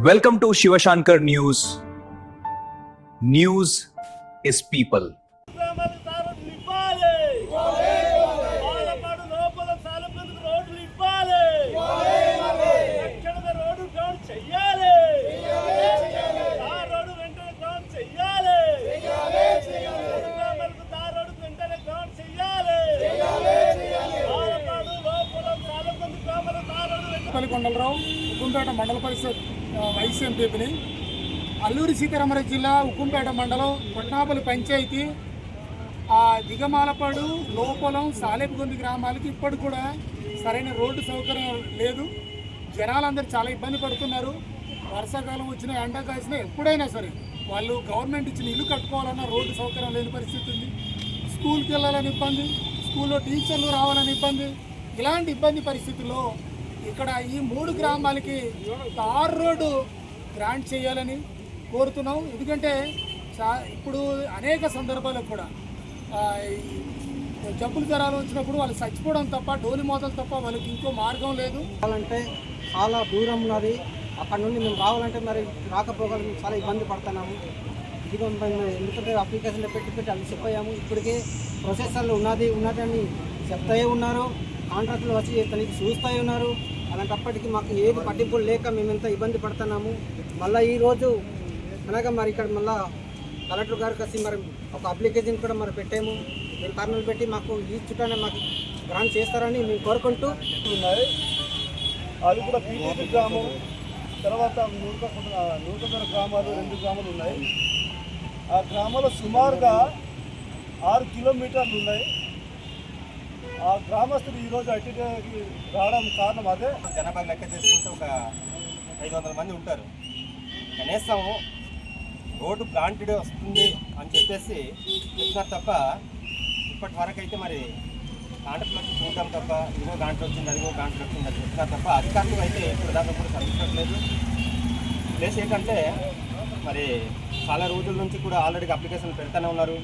Welcome to Shivashankar News. News is people. Kondalarao Ukkumpeta మండల పరిషత్ vice ఎంపీని అల్లూరి సీతారామరాజు జిల్లా ఉక్కుంపేట మండలం కొట్నాపల్లి పంచాయతీ దిగమాలపాడు లోపలం సాలేపుగొంది గ్రామాలకి ఇప్పటికి కూడా సరైన రోడ్డు సౌకర్యం లేదు. జనాలందరూ చాలా ఇబ్బంది పడుతున్నారు. వర్షాకాలం వచ్చినా ఎండ కాసినా ఎప్పుడైనా సరే వాళ్ళు గవర్నమెంట్ ఇచ్చిన ఇల్లు కట్టుకోవాలన్నా రోడ్డు సౌకర్యం లేని పరిస్థితి ఉంది. స్కూల్కి వెళ్ళాలని ఇబ్బంది, స్కూల్లో టీచర్లు రావాలని ఇబ్బంది. ఇలాంటి ఇబ్బంది పరిస్థితుల్లో ఇక్కడ ఈ 3 గ్రామాలకి తార్ రోడ్డు గ్రాంట్ చేయాలని కోరుతున్నాం. ఎందుకంటే ఇప్పుడు అనేక సందర్భాల్లో కూడా జబ్బులు జ్వరాలు వచ్చినప్పుడు వాళ్ళు చచ్చిపోవడం తప్ప, డోలి మోతలు తప్ప వాళ్ళకి ఇంకో మార్గం లేదు. అంటే చాలా దూరం ఉన్నది. అక్కడ నుండి మేము రావాలంటే మరి రాకపోగలం చాలా ఇబ్బంది పడుతున్నాము. ఇదిగో ఎందుకంటే అప్లికేషన్లో పెట్టి అది చెప్పాము. ఇప్పటికే ప్రొసెసర్లు ఉన్నది అని చెప్తాయి ఉన్నారు. కాంట్రాక్టులు వచ్చి తనకి చూస్తాయి ఉన్నారు. అలాంటప్పటికీ మాకు ఏది పట్టింపులు లేక మేము ఎంత ఇబ్బంది పడుతున్నాము. మళ్ళీ ఈరోజు అనగా మరి ఇక్కడ మళ్ళీ కలెక్టర్ గారు కలిసి మరి ఒక అప్లికేషన్ కూడా మరి పెట్టాము. దీని కారణాలు పెట్టి మాకు ఈ చుట్టానే మాకు గ్రాంట్ చేస్తారని మేము కోరుకుంటూ ఉన్నాయి. అది కూడా పీటీపీ గ్రామం, తర్వాత నూతన గ్రామాలు 2 గ్రామాలు ఉన్నాయి. ఆ గ్రామాలు సుమారుగా 6 కిలోమీటర్లు ఉన్నాయి. ఆ గ్రామస్తులు ఈరోజు అటుకి రావడం కారణం అదే. జనాభా లెక్క చేసుకుంటే ఒక 500 మంది ఉంటారు. కనీసం రోడ్డు ప్లాంటెడ్ వస్తుంది అని చెప్పేసి చెప్తున్నారు తప్ప ఇప్పటి వరకు అయితే మరి కాంట్రాక్ట్లు వచ్చి చూడడం తప్ప ఇదిగో కాంట్రాక్ట్ వచ్చింది, అదిగో కాంట్రాక్ట్ వచ్చింది అని చెప్తున్నారు తప్ప అధికారులు అయితే ఇప్పుడు దాకా కూడా స్పందించట్లేదు. ప్లేస్ ఏంటంటే మరి చాలా రోజుల నుంచి కూడా ఆల్రెడీ అప్లికేషన్లు పెడతానే ఉన్నారు.